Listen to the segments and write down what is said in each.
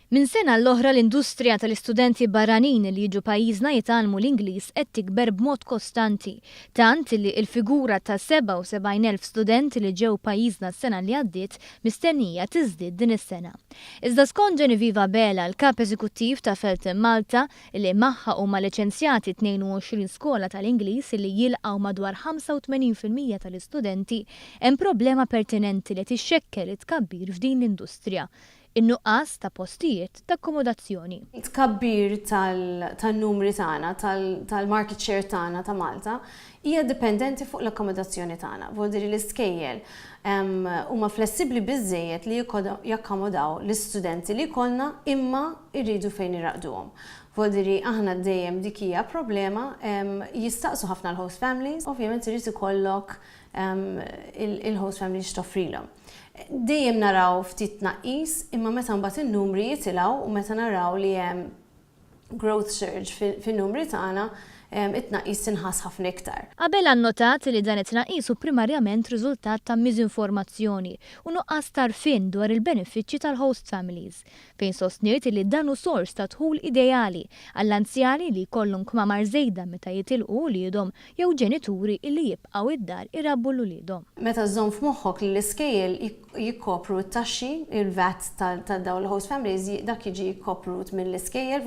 Minn sena l-oħra l-industrija tal-istudenti barranin li jiġu pajjiżna jitgħallmu l-Ingliż qed tikber b'mod kostanti, tant li l-figura ta' 77,000 studenti li ġew pajjiżna s-sena li għaddiet mistennija tiżdied din is-sena. Iżda skont Ġeniviva Bela, l-kap eżekuttiv ta' Felton Malta, li magħha huma liċenzjati 22 skola tal-Ingliż li jilqgħu madwar 85% tal-istudenti, hemm problema pertinenti li tixxekkel it-tkabbir f'din l-industrija. In-nuqqas ta' postijiet ta' akkomodazzjoni. It-tkabbir tal-numri tagħna, tal-market share tagħna ta' Malta hija dipendenti fuq l-akkomodazzjoni tagħna. Vuol l-iskejjel huma flessibbli biżżejjed li jakkomodaw l-istudenti li jkollna imma jridu fejn iraqduhom. Vuol aħna dejjem dik hija problema, jistaqsu ħafna l-host families, ovvjament irid ikollok il-host families toffrilhom. Dejjem naraw ftit tnaqqis, imma meta mbagħad in-numri jitilgħu u meta naraw li hemm growth surge fin-numri tagħna, it-tnaqqis tinħass ħafna iktar. Qabel annotat li dan it-tnaqqis hu primarjament riżultat ta' miżinformazzjoni u nuqqas tarfien dwar il-benefiċċji tal-host families, fejn sostniet li dan hu sors ta' dħul ideali għall-anzjani li jkollhom kmamar żejda meta jitilqu wliedhom jew ġenituri li jibqgħu id-dar irabbu lulidhom. Meta żżomm f'moħħok li l-iskejjel jikkopru t-taxxi, il-VAT ta' dawn il-host families dak jiġi jikkoprut mill-iskejjel,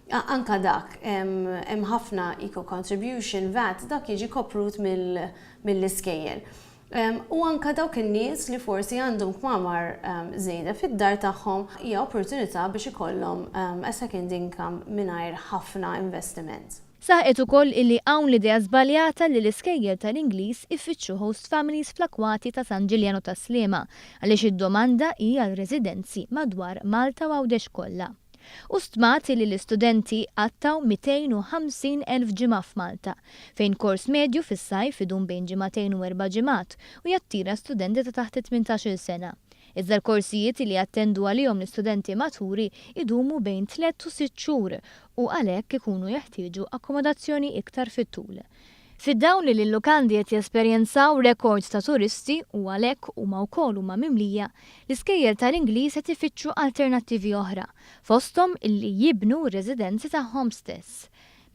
anka dak, hemm ħafna eco contribution VAT dak jiġi koprut mill-iskejjel. U anka dawk in-nies li forsi għandhom kmamar żejda fid-dar tagħhom hija opportunità biex ikollhom a second income mingħajr ħafna investiment. Saħqet ukoll illi hawn l-idea żbaljata li l-iskejjel tal-Ingliż iffittxu host families fl-akwati ta' San Ġiljano ta' Sliema għaliex id-domanda hija l-residenzi madwar Malta u Għawdex kollha. U stmat li l-istudenti għattaw 250,000 ġimgħa f'Malta, fejn kors medju fis-sajf idum bejn ġimgħatejn u 4 ġimgħat u jattira studenti ta' taħt 18 sena. Iżda l-korsijiet li jattendu għalihom l-istudenti maturi idumu bejn 3 u 6 xhur u għalhekk ikunu jeħtieġu akkomodazzjoni iktar fit-tul. Fid-dawn li l-lukandi qed jesperjenzaw rekords ta' turisti u għalhekk huma wkoll huma mimlija, l-iskejjel tal-Ingliż qed ifittxu alternattivi oħra, fosthom illi jibnu r-residenzi tagħhom stess.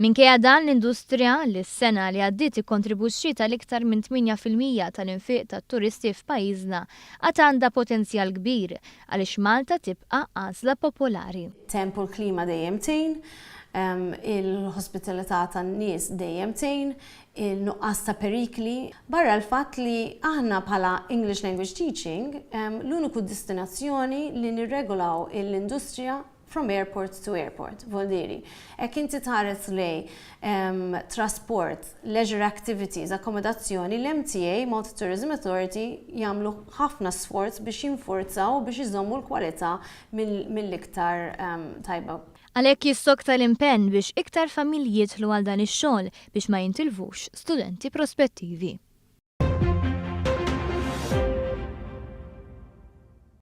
Minkejja dan l-industrija li s-sena li għaddiet ikkontribwixxiet l-iktar minn 8% tal-infiq tat-turisti f'pajjiżna għad għandha potenzjal kbir għaliex Malta tibqa' għażla popolari. Tempo l-klima dejjem tgħin, il-hospitalità tan-nies dejjem tgħin, il-nuqqas ta' perikli, barra l-fatt li aħna bħala English Language Teaching l-uniku destinazzjoni li nirregolaw l-industrija from airport to airport, voldiri. Ek inti tħares lej trasport, leisure activities, akkomodazzjoni, l-MTA, Malta Tourism Authority, jagħmlu ħafna sforz biex jinforzaw biex iżommu l-kwalità mill-iktar tajba. Għalhekk jissokta l-impenn biex iktar familji jidħlu għal dan ix-xogħol biex ma jintilvux studenti prospettivi.